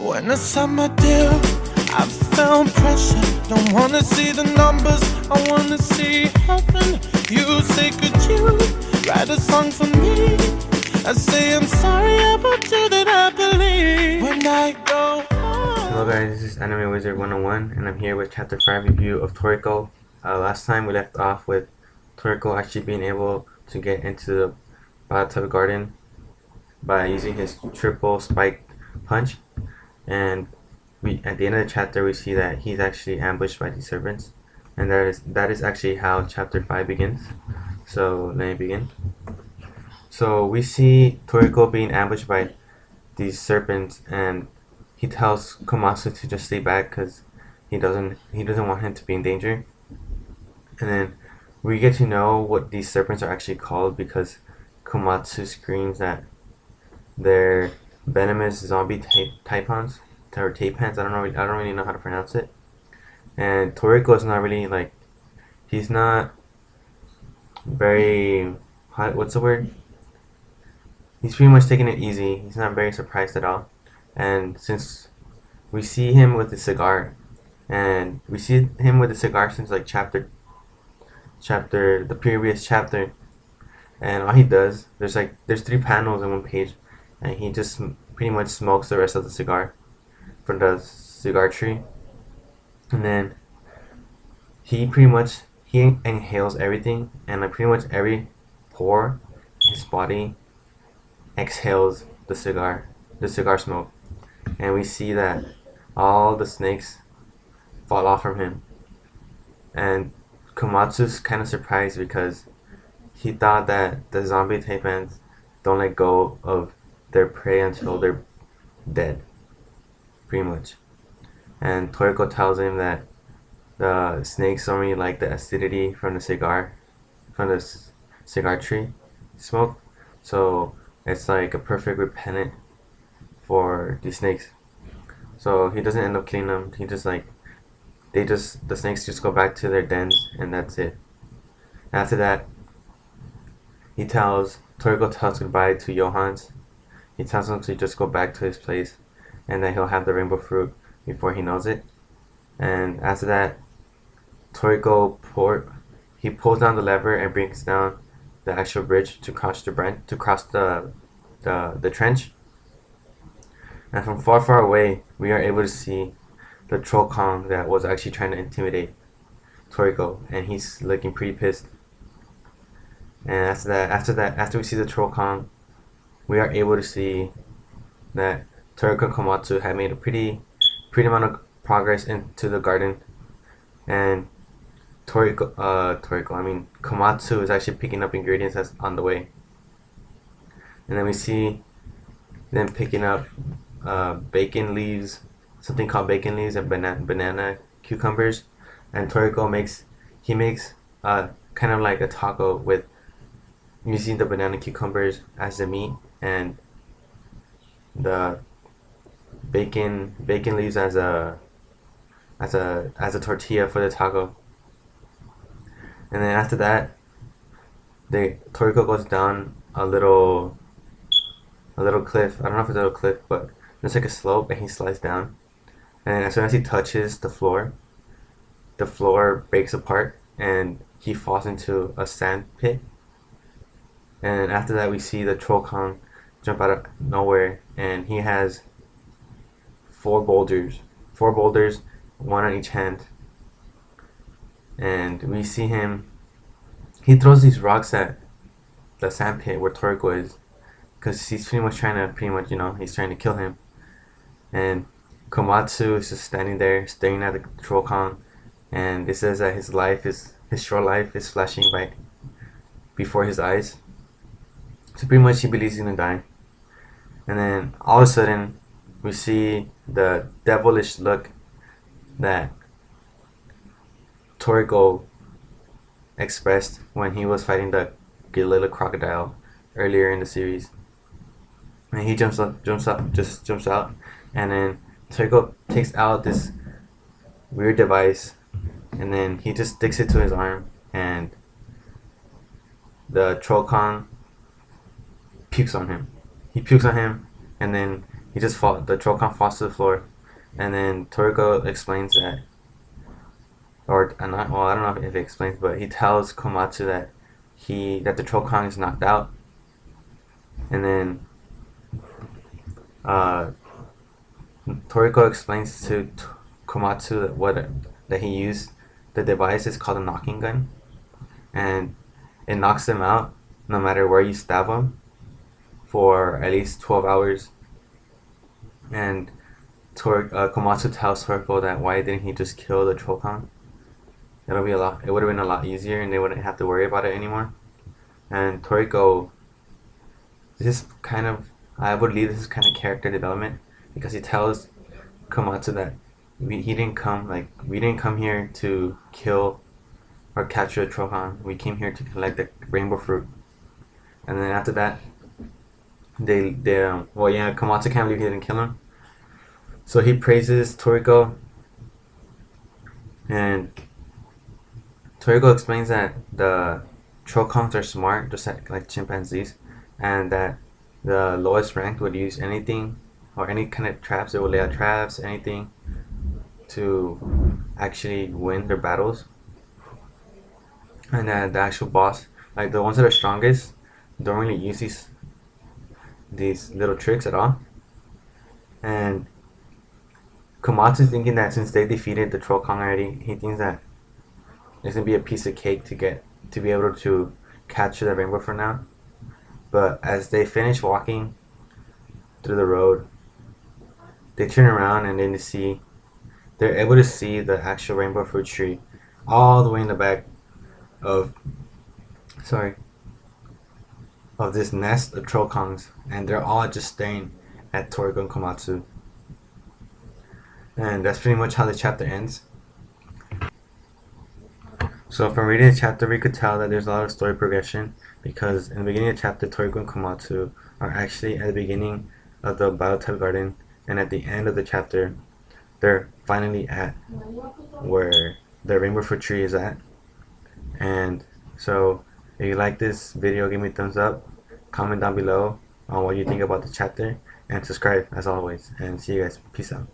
When I signed my deal, I felt pressure. Don't wanna see the numbers, I wanna see heaven. You say, could you write a song for me? I say, I'm sorry about you that I believe when I go home. Hello guys, this is Anime Wizard 101 and I'm here with chapter 5 review of Toriko. Last time we left off with Toriko actually being able to get into the bathtub garden by using his triple spike punch, and at the end of the chapter we see that he's actually ambushed by these servants, and that is actually how chapter 5 begins. So let me begin. So we see Toriko being ambushed by these serpents, and he tells Komatsu to just stay back because he doesn't want him to be in danger. And then we get to know what these serpents are actually called because Komatsu screams that they're venomous zombie taipans or tapans. I don't really know how to pronounce it. And Toriko is not really he's not very what's the word? He's pretty much taking it easy. He's not very surprised at all. And since we see him with the cigar, and we see him with the cigar since the previous chapter, and all he does, there's 3 panels in one page, and he just pretty much smokes the rest of the cigar from the cigar tree, and then he inhales everything, and pretty much every pore in his body exhales the cigar smoke, and we see that all the snakes fall off from him. And Komatsu's kind of surprised because he thought that the zombie taipans don't let go of their prey until they're dead, pretty much. And Toriko tells him that the snakes only like the acidity from the cigar tree smoke, so it's like a perfect repellent for these snakes. So he doesn't end up killing them. He just the snakes just go back to their dens, and that's it. After that, Toriko tells goodbye to Johans. He tells him to just go back to his place, and that he'll have the rainbow fruit before he knows it. And after that, Toriko pulls down the lever and brings down the actual bridge to cross the trench. And from far away, we are able to see the Troll Kong that was actually trying to intimidate Toriko, and he's looking pretty pissed. And after we see the Troll Kong, we are able to see that Toriko and Komatsu have made a pretty amount of progress into the garden, and Komatsu is actually picking up ingredients that's on the way. And then we see them picking up bacon leaves, something called bacon leaves, and banana cucumbers. And Toriko makes kind of like a taco with using the banana cucumbers as the meat and the bacon leaves as a tortilla for the taco. And then after that, Toriko goes down a little cliff. I don't know if it's a little cliff, but it's like a slope, and he slides down. And as soon as he touches the floor breaks apart, and he falls into a sand pit. And after that, we see the Troll Kong jump out of nowhere, and he has 4 boulders, 1 on each hand. And we see he throws these rocks at the sand pit where Toriko is, because he's he's trying to kill him. And Komatsu is just standing there staring at the Troll Kong, and it says that his short life is flashing by before his eyes. So pretty much he believes he's gonna die. And then all of a sudden we see the devilish look that Toriko expressed when he was fighting the gorilla crocodile earlier in the series. And he jumps out, and then Toriko takes out this weird device, and then he just sticks it to his arm, and the Troll Kong pukes on him. And then the Trollcon falls to the floor, and then Toriko explains that, or not, well, I don't know if it explains, but he tells Komatsu that the Trollcon is knocked out, and then Toriko explains to Komatsu that he used the device is called a knocking gun, and it knocks him out no matter where you stab him for at least 12 hours. And Komatsu tells Toriko that why didn't he just kill the Trollcon? It would have been a lot easier, and they wouldn't have to worry about it anymore. And Toriko, I would believe this is kind of character development, because he tells Komatsu that we didn't come here to kill or capture a Trollcon. We came here to collect the rainbow fruit. And then after that, Komatsu can't believe he didn't kill him. So he praises Toriko, and Toriko explains that the Trollcons are smart, just like chimpanzees, and that the lowest ranked would use anything or any kind of traps. They would lay out traps, anything, to actually win their battles. And that the actual boss, like the ones that are strongest, don't really use these little tricks at all. And Komatsu's thinking that since they defeated the Trollcon already, he thinks that it's gonna be a piece of cake to be able to capture the rainbow for now. But as they finish walking through the road, they turn around and then they're able to see the actual rainbow fruit tree all the way in the back of this nest of Trollcons, and they're all just staring at Toriko and Komatsu. And that's pretty much how the chapter ends. So from reading the chapter, we could tell that there's a lot of story progression, because in the beginning of the chapter, Toriko and Komatsu are actually at the beginning of the Biotype Garden, and at the end of the chapter, they're finally at where the rainbow fruit tree is at. And so if you like this video, give me a thumbs up, comment down below on what you think about the chapter, and subscribe as always, and see you guys. Peace out.